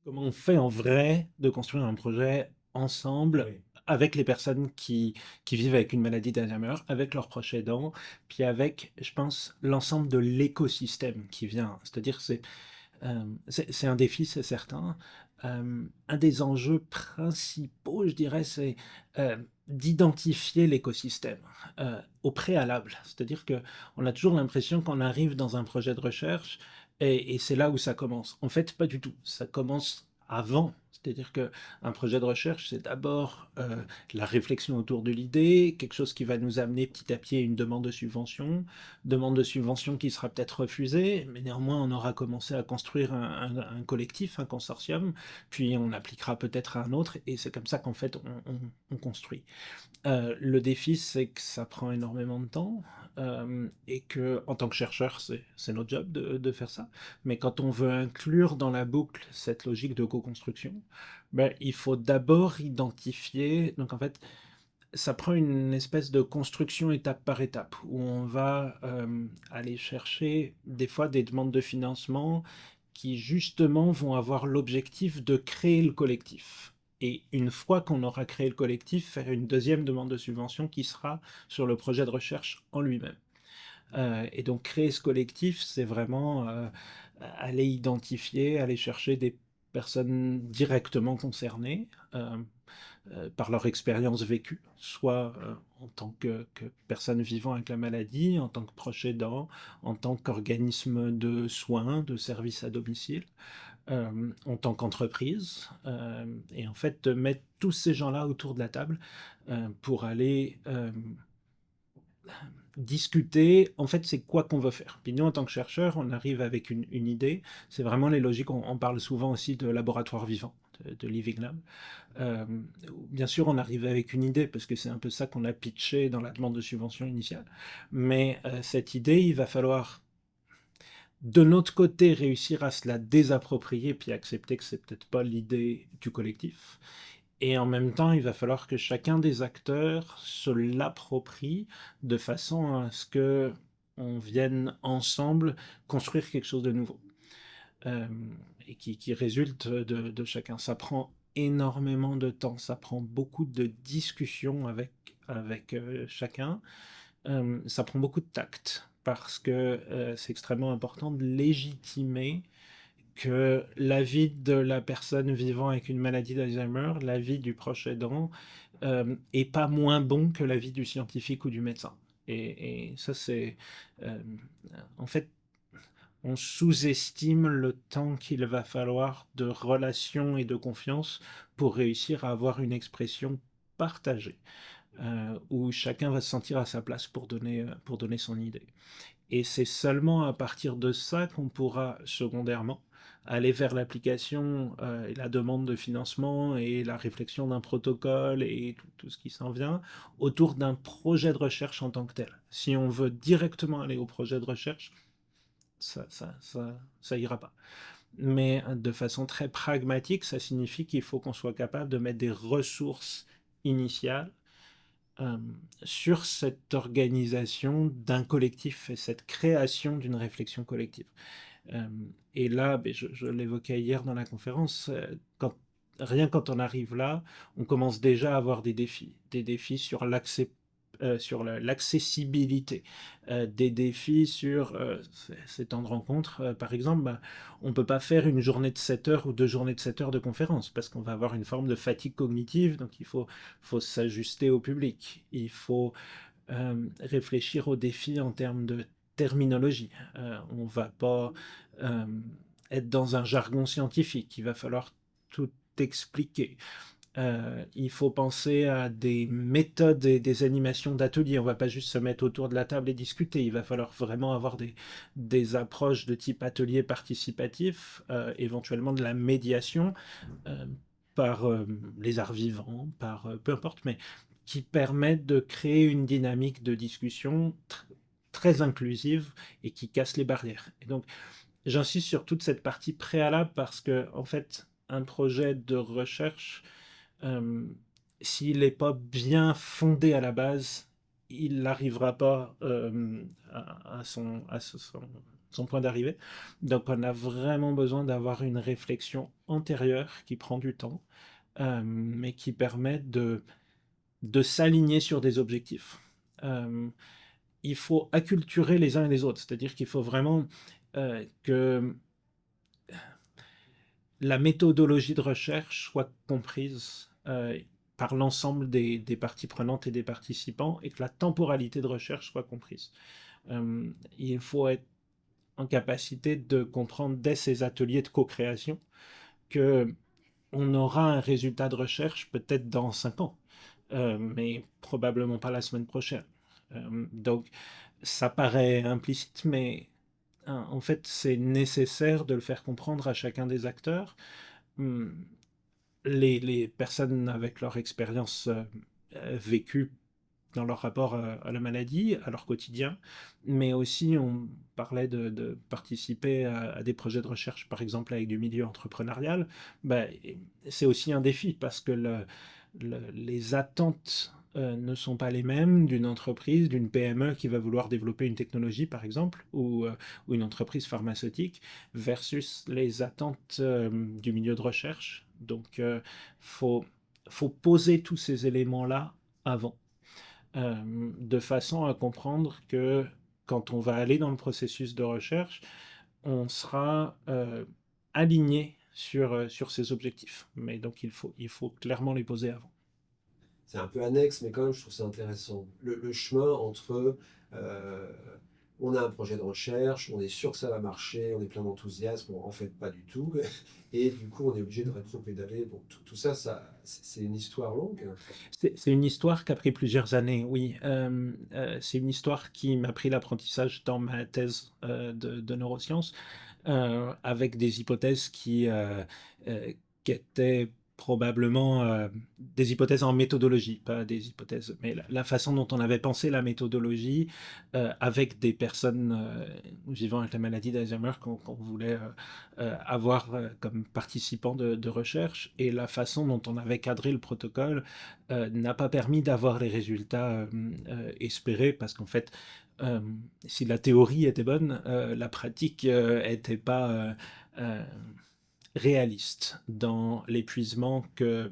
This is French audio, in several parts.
Comment on fait en vrai de construire un projet ensemble Oui, avec les personnes qui vivent avec une maladie d'Alzheimer, avec leurs proches aidants, puis avec, je pense, l'ensemble de l'écosystème qui vient. C'est-à-dire, c'est un défi, c'est certain. Un des enjeux principaux, je dirais, c'est d'identifier l'écosystème au préalable. C'est-à-dire qu'on a toujours l'impression qu'on arrive dans un projet de recherche et c'est là où ça commence. En fait, pas du tout. Ça commence avant. C'est-à-dire qu'un projet de recherche, c'est d'abord la réflexion autour de l'idée, quelque chose qui va nous amener petit à petit à une demande de subvention qui sera peut-être refusée, mais néanmoins on aura commencé à construire un collectif, un consortium, puis on appliquera peut-être à un autre, et c'est comme ça qu'en fait on construit. Le défi, c'est que ça prend énormément de temps et que, en tant que chercheur, c'est notre job de faire ça. Mais quand on veut inclure dans la boucle cette logique de co-construction, ben, il faut d'abord identifier. Donc en fait, ça prend une espèce de construction étape par étape, où on va aller chercher des fois des demandes de financement qui justement vont avoir l'objectif de créer le collectif. Et une fois qu'on aura créé le collectif, faire une deuxième demande de subvention qui sera sur le projet de recherche en lui-même. Et donc créer ce collectif, c'est vraiment aller identifier, aller chercher des personnes directement concernées par leur expérience vécue, soit en tant que personne vivant avec la maladie, en tant que proche aidant, en tant qu'organisme de soins, de services à domicile, en tant qu'entreprise, et en fait de mettre tous ces gens-là autour de la table pour aller discuter, en fait, c'est quoi qu'on veut faire. Puis nous, en tant que chercheurs, on arrive avec une idée. C'est vraiment les logiques. On parle souvent aussi de laboratoire vivant, de Living Lab. Euh, Bien sûr, on arrive avec une idée, parce que c'est un peu ça qu'on a pitché dans la demande de subvention initiale. Mais cette idée, il va falloir, de notre côté, réussir à se la désapproprier, puis accepter que c'est peut-être pas l'idée du collectif. Et en même temps, il va falloir que chacun des acteurs se l'approprie de façon à ce que on vienne ensemble construire quelque chose de nouveau euh, et qui résulte de chacun. Ça prend énormément de temps, ça prend beaucoup de discussions avec chacun, ça prend beaucoup de tact parce que c'est extrêmement important de légitimer que la vie de la personne vivant avec une maladie d'Alzheimer, la vie du proche aidant, est pas moins bon que la vie du scientifique ou du médecin. Et ça, c'est... euh, en fait, on sous-estime le temps qu'il va falloir de relation et de confiance pour réussir à avoir une expression partagée, où chacun va se sentir à sa place pour donner son idée. Et c'est seulement à partir de ça qu'on pourra, secondairement, aller vers l'application et la demande de financement et la réflexion d'un protocole et tout ce qui s'en vient autour d'un projet de recherche en tant que tel. Si on veut directement aller au projet de recherche, ça ira pas. Mais de façon très pragmatique, ça signifie qu'il faut qu'on soit capable de mettre des ressources initiales euh, sur cette organisation d'un collectif et cette création d'une réflexion collective. Euh, et là, ben, je l'évoquais hier dans la conférence, rien quand on arrive là, on commence déjà à avoir des défis sur l'accès sur l'accessibilité, des défis sur ces temps de rencontre. Par exemple, bah, on ne peut pas faire une journée de 7 heures ou 2 journées de 7 heures de conférence parce qu'on va avoir une forme de fatigue cognitive, donc faut s'ajuster au public. Il faut réfléchir aux défis en termes de terminologie. On ne va pas euh, être dans un jargon scientifique, il va falloir tout expliquer. Il faut penser à des méthodes et des animations d'ateliers. On ne va pas juste se mettre autour de la table et discuter. Il va falloir vraiment avoir des approches de type atelier participatif, éventuellement de la médiation euh, par les arts vivants, par peu importe, mais qui permettent de créer une dynamique de discussion très inclusive et qui casse les barrières. Et donc, j'insiste sur toute cette partie préalable parce que, en fait, un projet de recherche, euh, s'il n'est pas bien fondé à la base, il n'arrivera pas à son son point d'arrivée. Donc on a vraiment besoin d'avoir une réflexion antérieure qui prend du temps, mais qui permet de s'aligner sur des objectifs. Il faut acculturer les uns et les autres, c'est-à-dire qu'il faut vraiment que la méthodologie de recherche soit comprise par l'ensemble des parties prenantes et des participants, et que la temporalité de recherche soit comprise. Il faut être en capacité de comprendre dès ces ateliers de co-création que on aura un résultat de recherche peut-être dans 5 ans, mais probablement pas la semaine prochaine. Donc, ça paraît implicite, mais en fait, c'est nécessaire de le faire comprendre à chacun des acteurs. Hum, les personnes avec leur expérience vécue dans leur rapport à la maladie, à leur quotidien, mais aussi on parlait de participer à des projets de recherche, par exemple avec du milieu entrepreneurial, ben, c'est aussi un défi parce que les attentes ne sont pas les mêmes d'une entreprise, d'une PME qui va vouloir développer une technologie, par exemple, ou une entreprise pharmaceutique, versus les attentes du milieu de recherche. Donc, faut, faut poser tous ces éléments-là avant, de façon à comprendre que quand on va aller dans le processus de recherche, on sera aligné sur ces objectifs. Mais donc il faut clairement les poser avant. C'est un peu annexe, mais quand même, je trouve ça intéressant. Le chemin entre euh, on a un projet de recherche, on est sûr que ça va marcher, on est plein d'enthousiasme, en fait pas du tout, et du coup on est obligé de rétro-pédaler. Bon, tout ça, c'est une histoire longue. C'est une histoire qui a pris plusieurs années, oui. C'est une histoire qui m'a pris l'apprentissage dans ma thèse de neurosciences, avec des hypothèses qui étaient probablement des hypothèses en méthodologie, pas des hypothèses, mais la façon dont on avait pensé la méthodologie avec des personnes vivant avec la maladie d'Alzheimer qu'on voulait avoir comme participants de recherche, et la façon dont on avait cadré le protocole n'a pas permis d'avoir les résultats espérés, parce qu'en fait, euh, si la théorie était bonne, la pratique n'était pas réaliste dans l'épuisement que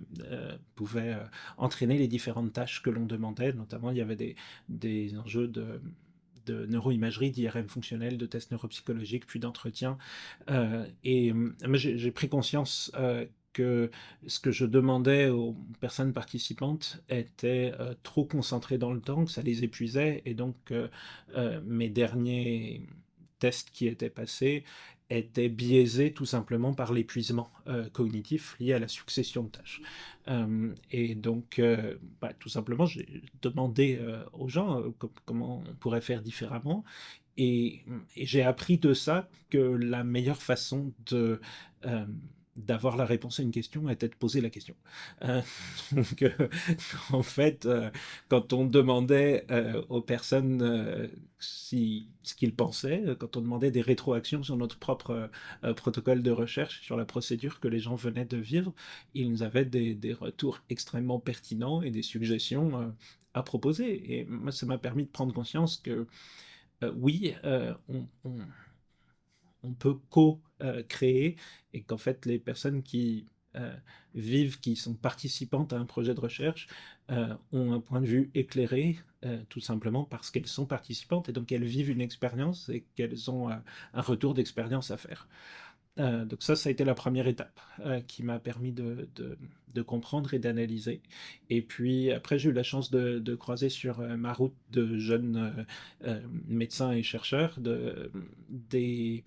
pouvaient entraîner les différentes tâches que l'on demandait. Notamment, il y avait des enjeux de neuroimagerie, d'IRM fonctionnel, de tests neuropsychologiques, puis d'entretien. Et moi, j'ai pris conscience que ce que je demandais aux personnes participantes était trop concentré dans le temps, que ça les épuisait, et donc mes derniers tests qui étaient passés étaient biaisés tout simplement par l'épuisement cognitif lié à la succession de tâches. Et donc, tout simplement, j'ai demandé aux gens comment on pourrait faire différemment. Et, et j'ai appris de ça que la meilleure façon euh, d'avoir la réponse à une question était de poser la question. Euh, donc, en fait, quand on demandait aux personnes ce qu'ils pensaient, quand on demandait des rétroactions sur notre propre protocole de recherche, sur la procédure que les gens venaient de vivre, ils nous avaient des retours extrêmement pertinents et des suggestions à proposer. Et moi, ça m'a permis de prendre conscience que oui, on peut co-créer, et qu'en fait, les personnes qui euh, vivent, qui sont participantes à un projet de recherche, ont un point de vue éclairé, tout simplement parce qu'elles sont participantes, et donc elles vivent une expérience et qu'elles ont un retour d'expérience à faire. Donc ça a été la première étape qui m'a permis de comprendre et d'analyser. Et puis après, j'ai eu la chance de croiser sur ma route de jeunes médecins et chercheurs, des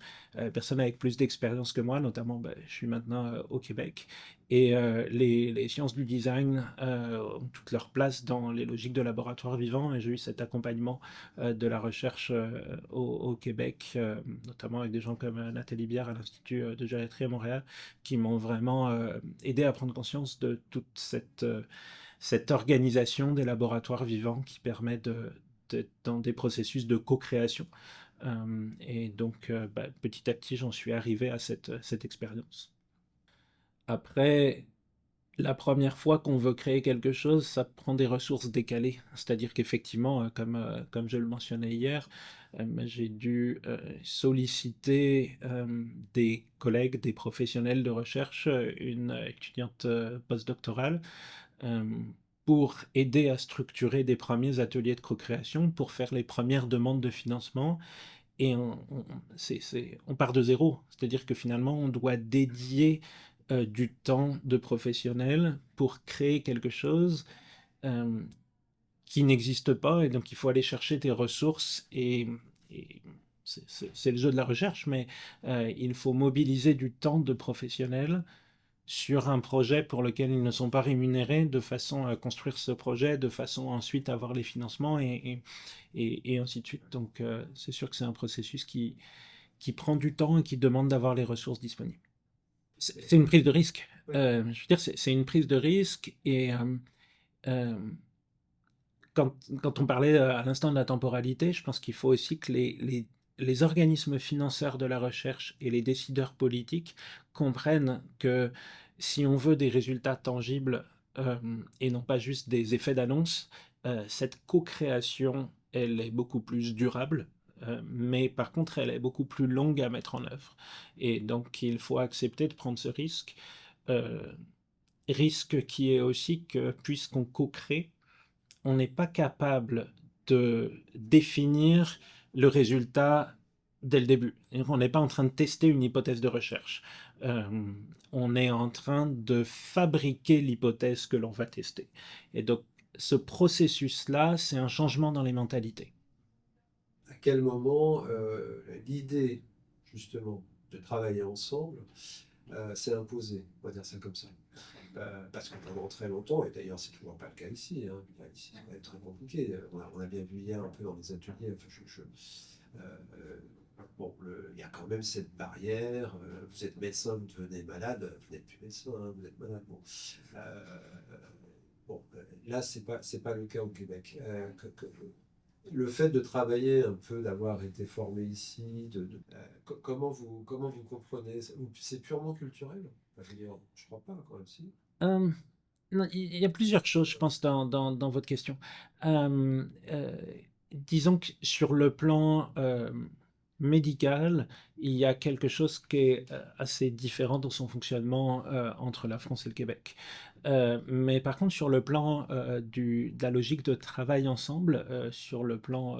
personnes avec plus d'expérience que moi, notamment je suis maintenant au Québec. Et les sciences du design ont toute leur place dans les logiques de laboratoire vivant, et j'ai eu cet accompagnement de la recherche au Québec, notamment avec des gens comme Nathalie Biard à l'Institut de gériatrie à Montréal, qui m'ont vraiment aidé à prendre conscience de toute cette organisation des laboratoires vivants qui permet d'être dans des processus de co-création. Et donc, petit à petit, j'en suis arrivé à cette expérience. Après, La première fois qu'on veut créer quelque chose, ça prend des ressources décalées. C'est-à-dire qu'effectivement, comme je le mentionnais hier, j'ai dû solliciter des collègues, des professionnels de recherche, une étudiante postdoctorale, euh, pour aider à structurer des premiers ateliers de co-création, pour faire les premières demandes de financement. Et on part de zéro. C'est-à-dire que finalement, on doit dédier du temps de professionnel pour créer quelque chose euh, qui n'existe pas. Et donc, il faut aller chercher des ressources. Et c'est le jeu de la recherche, mais il faut mobiliser du temps de professionnels sur un projet pour lequel ils ne sont pas rémunérés, de façon à construire ce projet, de façon à ensuite avoir les financements et ainsi de suite. Donc, c'est sûr que c'est un processus qui prend du temps et qui demande d'avoir les ressources disponibles. C'est une prise de risque. Oui. Je veux dire, c'est une prise de risque et euh, quand on parlait à l'instant de la temporalité, je pense qu'il faut aussi que les organismes financeurs de la recherche et les décideurs politiques comprennent que si on veut des résultats tangibles euh, et non pas juste des effets d'annonce, cette co-création, elle est beaucoup plus durable, mais par contre, elle est beaucoup plus longue à mettre en œuvre. Et donc, il faut accepter de prendre ce risque. euh, Risque qui est aussi que, puisqu'on co-crée, on n'est pas capable de définir le résultat dès le début. On n'est pas en train de tester une hypothèse de recherche. Euh, on est en train de fabriquer l'hypothèse que l'on va tester. Et donc, ce processus-là, c'est un changement dans les mentalités. À quel moment l'idée, justement, de travailler ensemble s'est imposée, on va dire ça comme ça. Parce que pendant très longtemps, et d'ailleurs c'est toujours pas le cas ici, hein, ici c'est quand même très compliqué. On a bien vu hier un peu dans les ateliers. Enfin, bon, il y a quand même cette barrière. Vous êtes médecin, vous devenez malade, vous n'êtes plus médecin, hein, vous êtes malade. Bon, Euh, bon là c'est pas le cas au Québec. Le fait de travailler un peu, d'avoir été formé ici, comment vous comprenez? C'est purement culturel? Enfin, je veux dire, je crois pas quand même si. Euh, non, il y a plusieurs choses, je pense, dans votre question. Euh, euh, Disons que sur le plan médical, il y a quelque chose qui est assez différent dans son fonctionnement entre la France et le Québec. Mais par contre, sur le plan de la logique de travail ensemble, sur le plan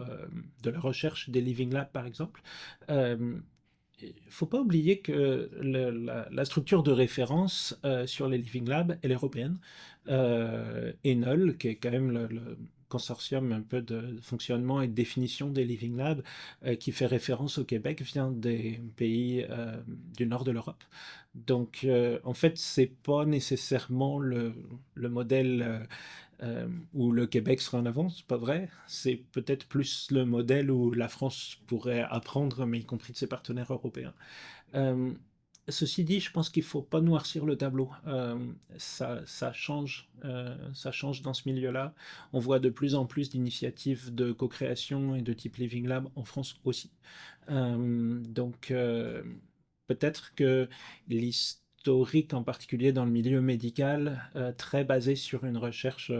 de la recherche des Living Labs, par exemple, euh, il ne faut pas oublier que la structure de référence sur les Living Labs, elle est européenne. Enol, qui est quand même le consortium un peu de fonctionnement et de définition des Living Labs, qui fait référence au Québec, vient des pays du nord de l'Europe. Donc, en fait, c'est pas nécessairement le modèle où le Québec sera en avance, c'est pas vrai. C'est peut-être plus le modèle où la France pourrait apprendre, mais y compris de ses partenaires européens. Euh, Ceci dit, je pense qu'il ne faut pas noircir le tableau. Ça change dans ce milieu-là. On voit de plus en plus d'initiatives de co-création et de type Living Lab en France aussi. Donc, peut-être que l'historique, en particulier dans le milieu médical, très basé sur une recherche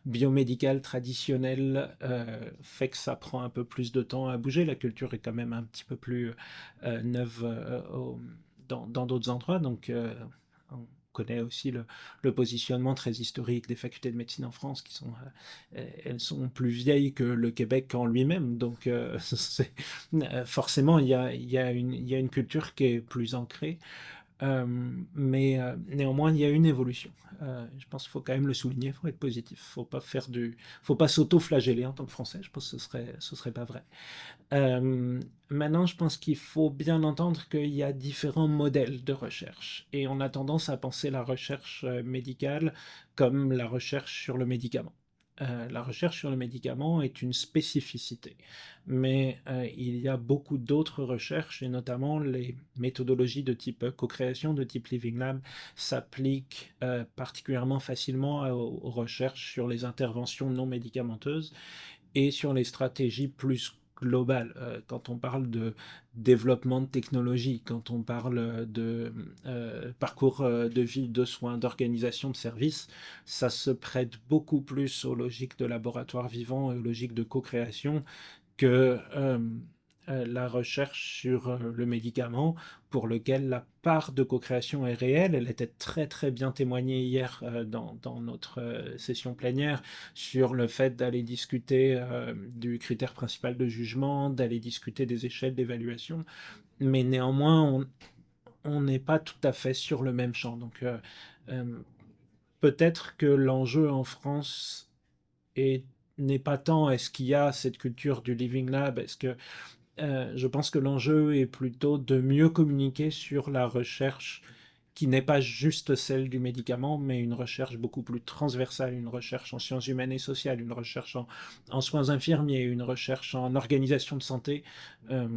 biomédicale traditionnelle, fait que ça prend un peu plus de temps à bouger. La culture est quand même un petit peu plus neuve dans d'autres endroits. Donc, on connaît aussi le positionnement très historique des facultés de médecine en France, elles sont plus vieilles que le Québec en lui-même. Donc, forcément, il y a une culture qui est plus ancrée. Mais néanmoins, il y a une évolution. Je pense qu'il faut quand même le souligner, il faut être positif. Faut pas s'auto-flageller en tant que Français. Je pense que ce serait pas vrai. Maintenant, je pense qu'il faut bien entendre qu'il y a différents modèles de recherche. Et on a tendance à penser la recherche médicale comme la recherche sur le médicament. La recherche sur le médicament est une spécificité, mais il y a beaucoup d'autres recherches, et notamment les méthodologies de type co-création, de type Living Lab, s'appliquent particulièrement facilement aux recherches sur les interventions non médicamenteuses et sur les stratégies plus global. Quand on parle de développement de technologie, quand on parle de parcours de vie, de soins, d'organisation de services, ça se prête beaucoup plus aux logiques de laboratoire vivant et aux logiques de co-création que la recherche sur le médicament, pour lequel la part de co-création est réelle. Elle était très très bien témoignée hier dans notre session plénière sur le fait d'aller discuter du critère principal de jugement, d'aller discuter des échelles d'évaluation, mais néanmoins on n'est pas tout à fait sur le même champ. Donc euh, peut-être que l'enjeu en France est n'est pas tant est-ce qu'il y a cette culture du Living Lab, est-ce que je pense que l'enjeu est plutôt de mieux communiquer sur la recherche qui n'est pas juste celle du médicament, mais une recherche beaucoup plus transversale, une recherche en sciences humaines et sociales, une recherche en soins infirmiers, une recherche en organisation de santé, euh,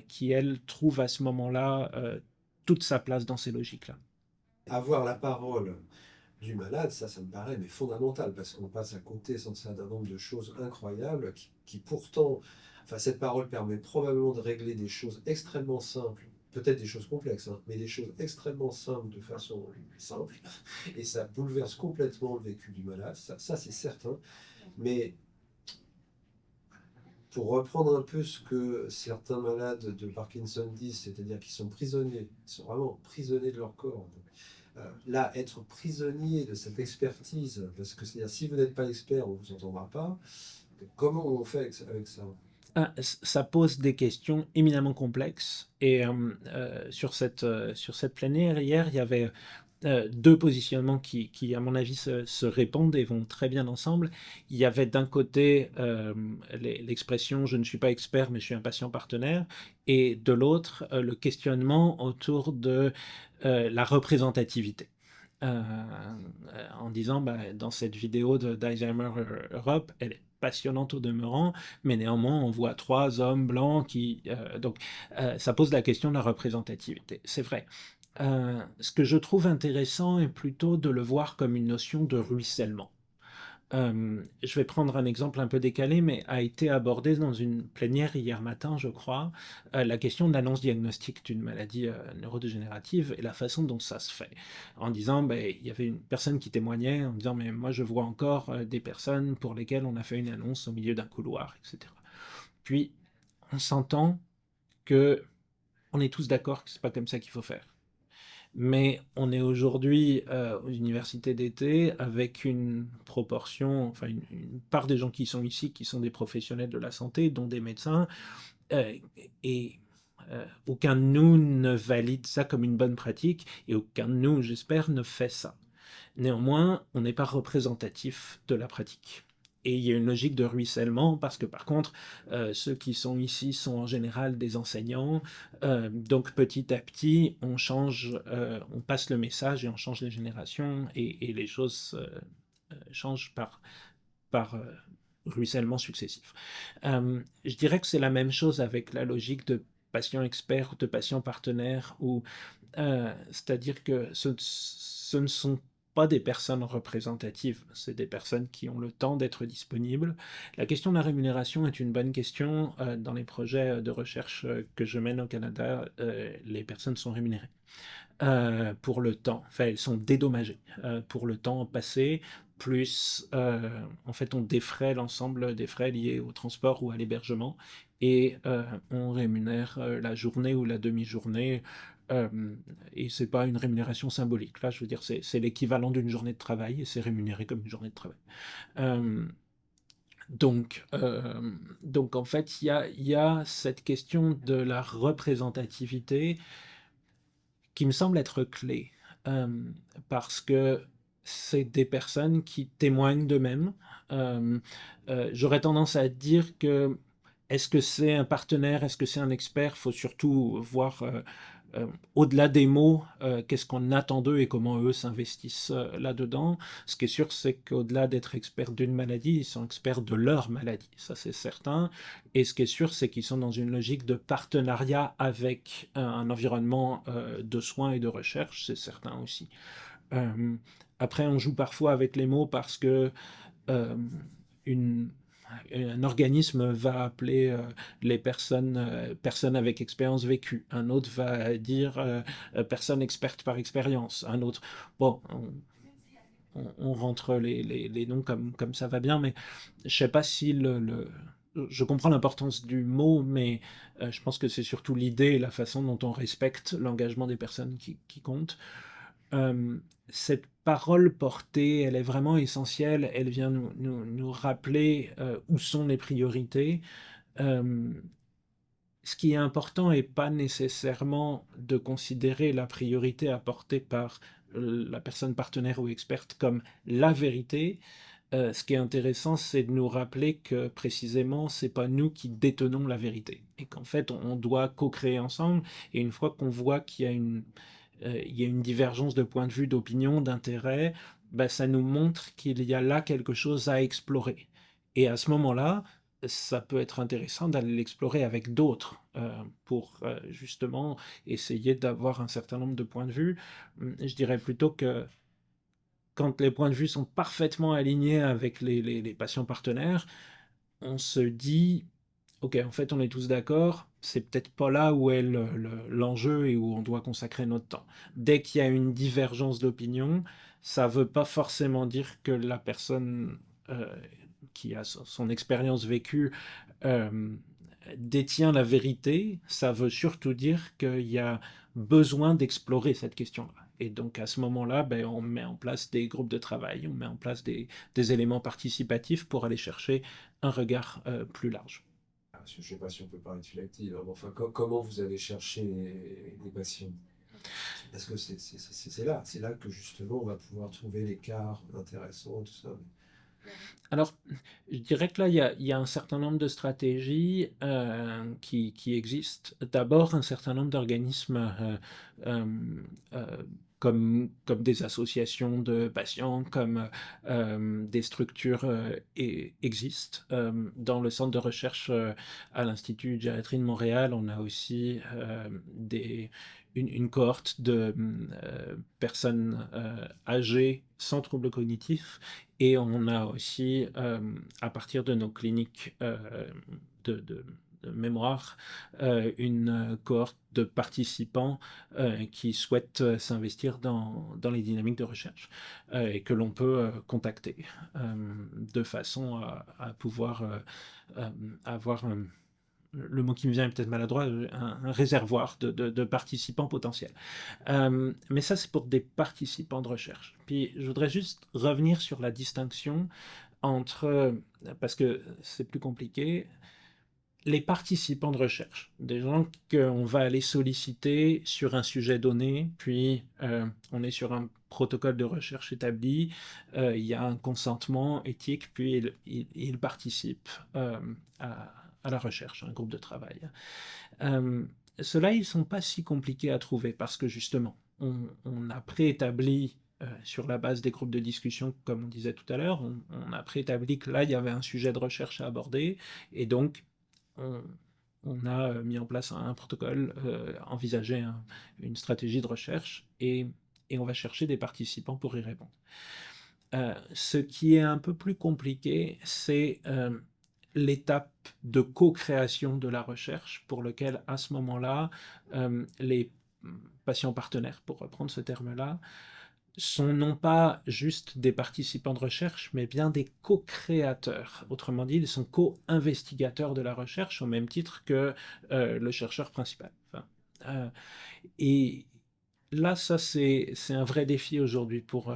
qui, elle, trouve à ce moment-là toute sa place dans ces logiques-là. Avoir la parole du malade, ça me paraît mais fondamental, parce qu'on passe à côté sans ça d'un nombre de choses incroyables qui pourtant, enfin cette parole permet probablement de régler des choses extrêmement simples, peut-être des choses complexes, hein, mais des choses extrêmement simples de façon simple, et ça bouleverse complètement le vécu du malade, ça c'est certain, mais pour reprendre un peu ce que certains malades de Parkinson disent, c'est-à-dire qu'ils sont prisonniers, ils sont vraiment prisonniers de leur corps. Là, être prisonnier de cette expertise, parce que c'est-à-dire si vous n'êtes pas expert, on ne vous entendra pas, comment on fait avec ça? Ça pose des questions éminemment complexes. Et sur cette plénière hier, il y avait deux positionnements qui, à mon avis, se répondent et vont très bien ensemble. Il y avait d'un côté l'expression je ne suis pas expert, mais je suis un patient partenaire, et de l'autre le questionnement autour de la représentativité. En disant, bah, dans cette vidéo d'Alzheimer Europe, elle est passionnante au demeurant, mais néanmoins on voit trois hommes blancs qui... donc ça pose la question de la représentativité, c'est vrai. Ce que je trouve intéressant est plutôt de le voir comme une notion de ruissellement. Je vais prendre un exemple un peu décalé, mais a été abordé dans une plénière hier matin, je crois, la question de l'annonce diagnostique d'une maladie neurodégénérative et la façon dont ça se fait. En disant, ben, il y avait une personne qui témoignait en disant, mais moi je vois encore des personnes pour lesquelles on a fait une annonce au milieu d'un couloir, etc. Puis on s'entend que on est tous d'accord que c'est pas comme ça qu'il faut faire. Mais on est aujourd'hui aux universités d'été avec une proportion, enfin une part des gens qui sont ici, qui sont des professionnels de la santé, dont des médecins, euh, et aucun de nous ne valide ça comme une bonne pratique, et aucun de nous, j'espère, ne fait ça. Néanmoins, on n'est pas représentatif de la pratique. Et il y a une logique de ruissellement parce que par contre, ceux qui sont ici sont en général des enseignants. Donc petit à petit, on change, on passe le message et on change les générations et les choses changent par ruissellement successif. Je dirais que c'est la même chose avec la logique de patient expert, de patient partenaire, où c'est-à-dire que ce ne sont pas des personnes représentatives, c'est des personnes qui ont le temps d'être disponibles. La question de la rémunération est une bonne question. Dans les projets de recherche que je mène au Canada, les personnes sont rémunérées pour le temps. Enfin, elles sont dédommagées pour le temps passé, plus en fait on défraie l'ensemble des frais liés au transport ou à l'hébergement et on rémunère la journée ou la demi-journée. Euh, et c'est pas une rémunération symbolique. Là, je veux dire, c'est l'équivalent d'une journée de travail et c'est rémunéré comme une journée de travail. Euh, donc, euh, donc, en fait, il y a cette question de la représentativité qui me semble être clé, euh, parce que c'est des personnes qui témoignent d'eux-mêmes. Euh, J'aurais tendance à dire que est-ce que c'est un partenaire, est-ce que c'est un expert? Il faut surtout voir au-delà des mots, qu'est-ce qu'on attend d'eux et comment eux s'investissent là-dedans. Ce qui est sûr, c'est qu'au-delà d'être experts d'une maladie, ils sont experts de leur maladie, ça c'est certain. Et ce qui est sûr, c'est qu'ils sont dans une logique de partenariat avec un environnement de soins et de recherche, c'est certain aussi. Euh, Après, on joue parfois avec les mots parce que euh, une, Un organisme va appeler les personnes avec expérience vécue. Un autre va dire personne experte par expérience. Un autre. Bon, on rentre les noms comme ça va bien, mais je sais pas si je comprends l'importance du mot, mais je pense que c'est surtout l'idée et la façon dont on respecte l'engagement des personnes qui compte. Euh, cette parole portée, elle est vraiment essentielle. Elle vient nous rappeler où sont les priorités. Euh, Ce qui est important n'est pas nécessairement de considérer la priorité apportée par la personne partenaire ou experte comme la vérité. Ce qui est intéressant, c'est de nous rappeler que précisément, c'est pas nous qui détenons la vérité et qu'en fait, on doit co-créer ensemble. Et une fois qu'on voit il y a une divergence de point de vue, d'opinion, d'intérêt, bah, ça nous montre qu'il y a là quelque chose à explorer. Et à ce moment-là, ça peut être intéressant d'aller l'explorer avec d'autres pour justement essayer d'avoir un certain nombre de points de vue. Je dirais plutôt que quand les points de vue sont parfaitement alignés avec les patients partenaires, on se dit, ok, en fait, on est tous d'accord, c'est peut-être pas là où est l'enjeu et où on doit consacrer notre temps. Dès qu'il y a une divergence d'opinion, ça veut pas forcément dire que la personne euh, qui a son expérience vécue euh, détient la vérité, ça veut surtout dire qu'il y a besoin d'explorer cette question-là. Et donc à ce moment-là, ben, on met en place des groupes de travail, on met en place des éléments participatifs pour aller chercher un regard plus large. Je ne sais pas si on peut parler de phylactère, mais enfin, comment vous avez cherché les patients? Parce que c'est là que justement on va pouvoir trouver l'écart intéressant, tout ça. Alors, je dirais que là, il y a un certain nombre de stratégies qui existent. D'abord, un certain nombre d'organismes euh, euh, comme des associations de patients, comme des structures existent. Dans le centre de recherche à l'Institut de gériatrie de Montréal, on a aussi une cohorte de personnes âgées sans troubles cognitifs et on a aussi, à partir de nos cliniques de, de- de mémoire, une cohorte de participants qui souhaitent s'investir dans les dynamiques de recherche et que l'on peut contacter de façon à pouvoir euh, avoir le mot qui me vient est peut-être maladroit, un réservoir de participants potentiels. Mais ça, c'est pour des participants de recherche. Puis, je voudrais juste revenir sur la distinction entre, parce que c'est plus compliqué, les participants de recherche, des gens qu'on va aller solliciter sur un sujet donné, puis on est sur un protocole de recherche établi, il y a un consentement éthique, puis ils participent à, à la recherche, à un groupe de travail. Euh, Ceux-là, ils ne sont pas si compliqués à trouver parce que justement, on a préétabli sur la base des groupes de discussion, comme on disait tout à l'heure, on a préétabli que là, il y avait un sujet de recherche à aborder et donc on, on a mis en place un protocole, envisagé une stratégie de recherche et on va chercher des participants pour y répondre. Ce qui est un peu plus compliqué, c'est l'étape de co-création de la recherche pour lequel, à ce moment-là, les patients partenaires, pour reprendre ce terme-là, sont non pas juste des participants de recherche, mais bien des co-créateurs. Autrement dit, ils sont co-investigateurs de la recherche au même titre que le chercheur principal. Enfin, et là, ça, c'est un vrai défi aujourd'hui pour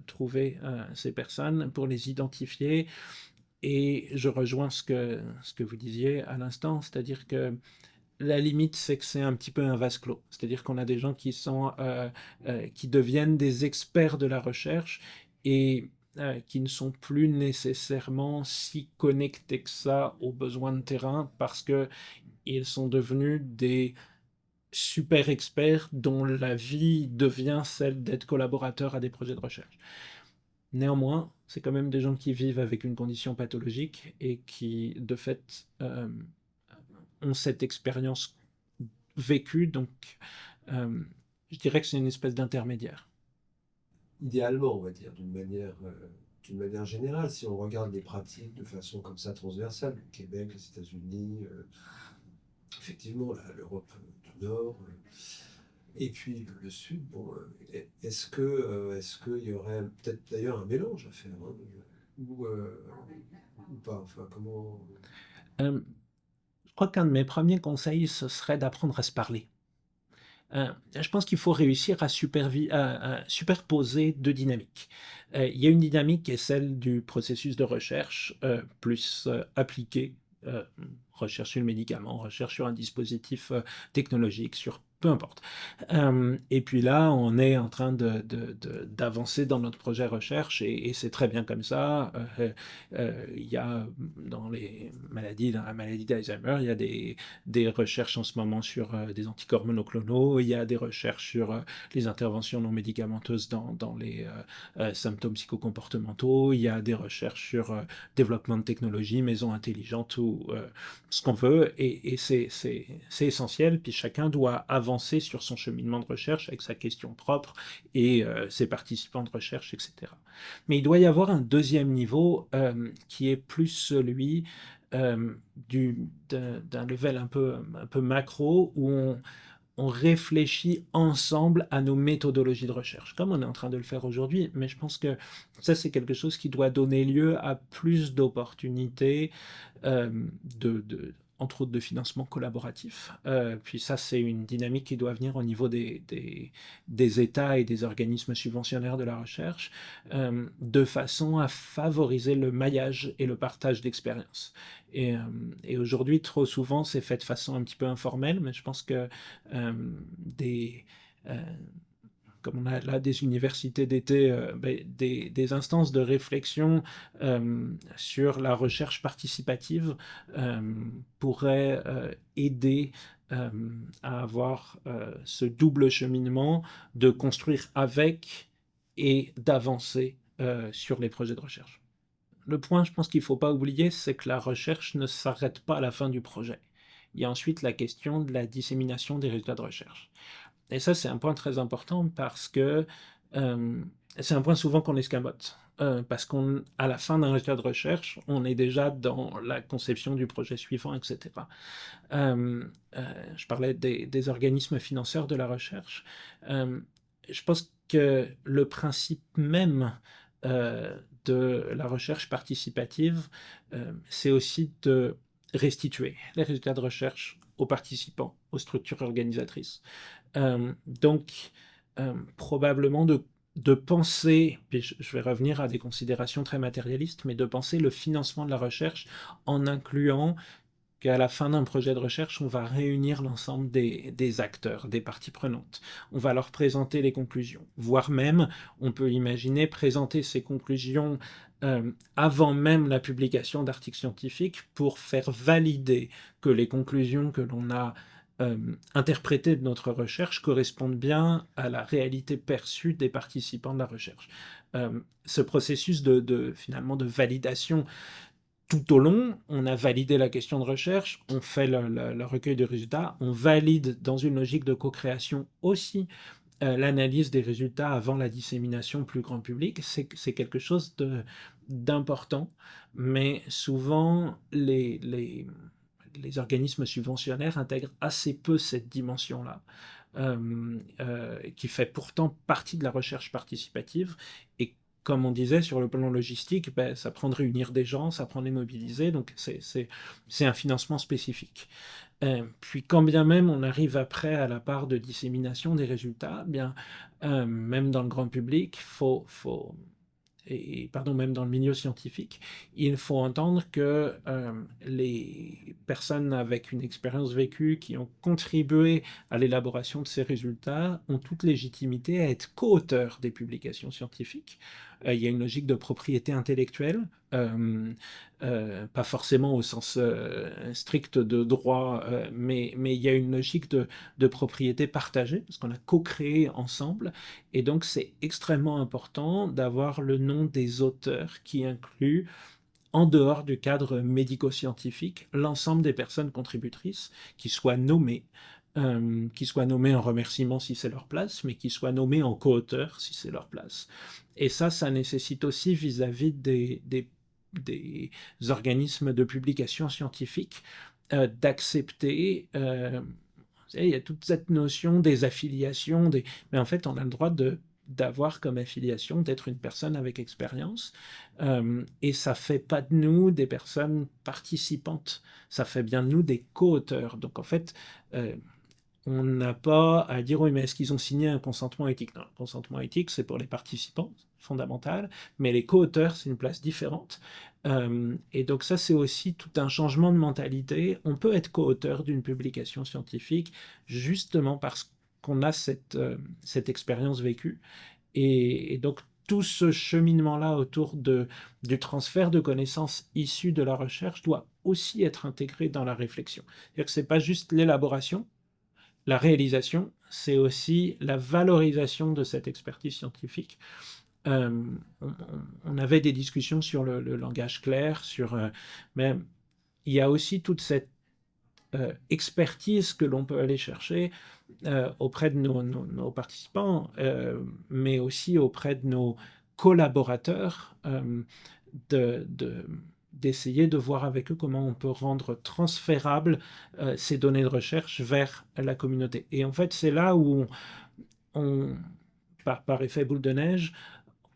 trouver ces personnes, pour les identifier. Et je rejoins ce que vous disiez à l'instant, c'est-à-dire que la limite, c'est que c'est un petit peu un vase clos. C'est-à-dire qu'on a des gens qui deviennent des experts de la recherche et qui ne sont plus nécessairement si connectés que ça aux besoins de terrain parce que ils sont devenus des super experts dont la vie devient celle d'être collaborateur à des projets de recherche. Néanmoins, c'est quand même des gens qui vivent avec une condition pathologique et qui, de fait, ont cette expérience vécue. Donc, euh, je dirais que c'est une espèce d'intermédiaire. Idéalement, on va dire, d'une manière d'une manière générale, si on regarde les pratiques de façon comme ça transversale, le Québec, les États-Unis, effectivement l'Europe du Nord, et puis le Sud, bon, est-ce qu'il y aurait peut-être d'ailleurs un mélange à faire, hein, ou pas, enfin comment... Euh, je crois qu'un de mes premiers conseils, ce serait d'apprendre à se parler. Je pense qu'il faut réussir à superposer deux dynamiques. Il y a une dynamique qui est celle du processus de recherche, plus appliqué, euh, recherche sur le médicament, recherche sur un dispositif technologique, sur peu importe. Et puis là, on est en train d'avancer dans notre projet recherche et c'est très bien comme ça. Il y a dans la maladie d'Alzheimer, il y a des recherches en ce moment sur des anticorps monoclonaux, il y a des recherches sur les interventions non médicamenteuses dans les symptômes psychocomportementaux, il y a des recherches sur développement de technologies, maisons intelligentes ou ce qu'on veut, et c'est essentiel, puis chacun doit avancer sur son cheminement de recherche avec sa question propre et ses participants de recherche, etc. Mais il doit y avoir un deuxième niveau qui est plus celui d'un level un peu macro où on réfléchit ensemble à nos méthodologies de recherche, comme on est en train de le faire aujourd'hui. Mais je pense que ça, c'est quelque chose qui doit donner lieu à plus d'opportunités, euh, entre autres de financement collaboratif. Puis ça, c'est une dynamique qui doit venir au niveau des États et des organismes subventionnaires de la recherche, de façon à favoriser le maillage et le partage d'expériences. Et, euh, et aujourd'hui, trop souvent, c'est fait de façon un petit peu informelle, mais je pense que des, euh, comme on a là des universités d'été, des instances de réflexion sur la recherche participative euh, pourraient aider euh, à avoir ce double cheminement de construire avec et d'avancer sur les projets de recherche. Le point, je pense qu'il ne faut pas oublier, c'est que la recherche ne s'arrête pas à la fin du projet. Il y a ensuite la question de la dissémination des résultats de recherche. Et ça, c'est un point très important parce que euh, c'est un point souvent qu'on escamote. Parce qu'à la fin d'un résultat de recherche, on est déjà dans la conception du projet suivant, etc. Je parlais des organismes financeurs de la recherche. Euh, je pense que le principe même euh, de la recherche participative, c'est aussi de restituer les résultats de recherche aux participants, aux structures organisatrices. Donc, probablement de penser, puis je vais revenir à des considérations très matérialistes, mais de penser le financement de la recherche en incluant qu'à la fin d'un projet de recherche, on va réunir l'ensemble des acteurs, des parties prenantes. On va leur présenter les conclusions, voire même, on peut imaginer présenter ces conclusions avant même la publication d'articles scientifiques pour faire valider que les conclusions que l'on a interprétées de notre recherche correspondent bien à la réalité perçue des participants de la recherche. Ce processus finalement de validation tout au long, on a validé la question de recherche, on fait le recueil de résultats, on valide dans une logique de co-création aussi l'analyse des résultats avant la dissémination plus grand public. C'est quelque chose d'important, mais souvent les organismes subventionnaires intègrent assez peu cette dimension-là. Qui fait pourtant partie de la recherche participative. Et comme on disait, sur le plan logistique, ben, ça prend de réunir des gens, ça prend de les mobiliser, donc c'est un financement spécifique. Puis quand bien même on arrive après à la part de dissémination des résultats, eh bien, même dans le grand public, pardon, même dans le milieu scientifique, il faut entendre que les personnes avec une expérience vécue qui ont contribué à l'élaboration de ces résultats ont toute légitimité à être co-auteurs des publications scientifiques. Il y a une logique de propriété intellectuelle, pas forcément au sens strict de droit, mais il y a une logique de propriété partagée, parce qu'on a co-créé ensemble, et donc c'est extrêmement important d'avoir le nom des auteurs qui inclut, en dehors du cadre médico-scientifique, l'ensemble des personnes contributrices qui soient nommées qui soient nommés en remerciement si c'est leur place, mais qui soient nommés en co-auteurs si c'est leur place. Et ça nécessite aussi vis-à-vis des organismes de publication scientifique d'accepter. Vous savez, il y a toute cette notion des affiliations, mais en fait, on a le droit d'avoir comme affiliation d'être une personne avec expérience, et ça fait pas de nous des personnes participantes, ça fait bien de nous des co-auteurs. Donc en fait, on n'a pas à dire oui, mais est-ce qu'ils ont signé un consentement éthique? Non, le consentement éthique, c'est pour les participants, fondamental, mais les co-auteurs, c'est une place différente. Et donc ça, c'est aussi tout un changement de mentalité. On peut être co-auteur d'une publication scientifique justement parce qu'on a cette expérience vécue. Et donc tout ce cheminement-là autour du transfert de connaissances issues de la recherche doit aussi être intégré dans la réflexion. C'est-à-dire que ce n'est pas juste l'élaboration, la réalisation, c'est aussi la valorisation de cette expertise scientifique. On avait des discussions sur le langage clair, mais il y a aussi toute cette expertise que l'on peut aller chercher auprès de nos participants, mais aussi auprès de nos collaborateurs, d'essayer de voir avec eux comment on peut rendre transférables ces données de recherche vers la communauté. Et en fait, c'est là où par effet boule de neige,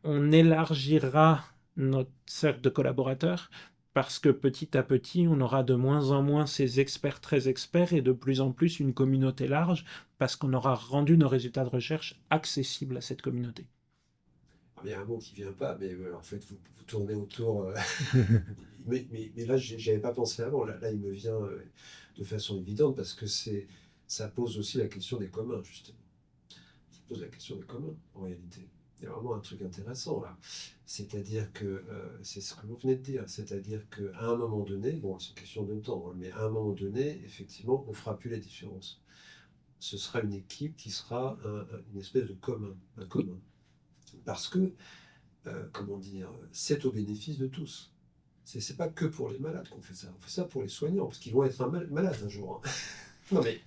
on élargira notre cercle de collaborateurs parce que petit à petit, on aura de moins en moins ces experts très experts et de plus en plus une communauté large parce qu'on aura rendu nos résultats de recherche accessibles à cette communauté. Il y a un mot qui vient pas, mais en fait, vous tournez autour. Mais là, j'avais pas pensé avant. Là, il me vient de façon évidente parce que ça pose aussi la question des communs, justement. Ça pose la question des communs, en réalité. Il y a vraiment un truc intéressant là. C'est-à-dire que, c'est ce que vous venez de dire, c'est-à-dire qu'à un moment donné, bon, c'est une question de temps, hein, mais à un moment donné, effectivement, on fera plus la différence. Ce sera une équipe qui sera une espèce de commun, un Oui. commun. Parce que, comment dire, c'est au bénéfice de tous. C'est pas que pour les malades qu'on fait ça, on fait ça pour les soignants, parce qu'ils vont être malades un jour, hein. Non mais,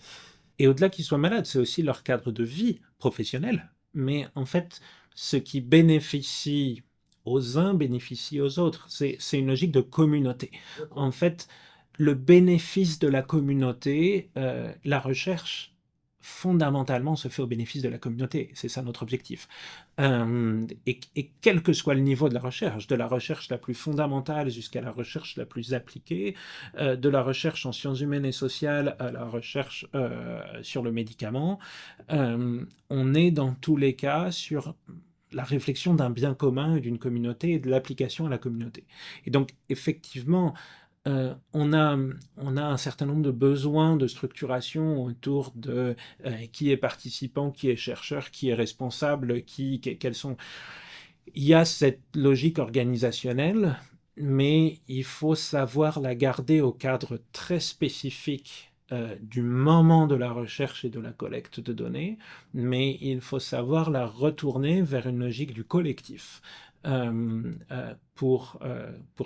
Et au-delà qu'ils soient malades, c'est aussi leur cadre de vie professionnel. Mais en fait, ce qui bénéficie aux uns bénéficie aux autres. C'est une logique de communauté. En fait, le bénéfice de la communauté, la recherche, fondamentalement, se fait au bénéfice de la communauté. C'est ça notre objectif. Et quel que soit le niveau de la recherche la plus fondamentale jusqu'à la recherche la plus appliquée, de la recherche en sciences humaines et sociales à la recherche sur le médicament, on est dans tous les cas sur la réflexion d'un bien commun et d'une communauté et de l'application à la communauté. Et donc, effectivement, on a un certain nombre de besoins de structuration autour de qui est participant, qui est chercheur, qui est responsable, quels sont... Il y a cette logique organisationnelle, mais il faut savoir la garder au cadre très spécifique du moment de la recherche et de la collecte de données, mais il faut savoir la retourner vers une logique du collectif pour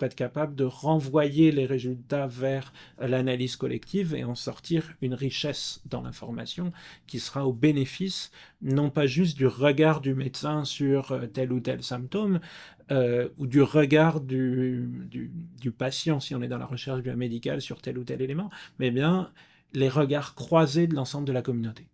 être capable de renvoyer les résultats vers l'analyse collective et en sortir une richesse dans l'information qui sera au bénéfice non pas juste du regard du médecin sur tel ou tel symptôme, ou du regard du patient, si on est dans la recherche biomédicale, sur tel ou tel élément, mais bien les regards croisés de l'ensemble de la communauté.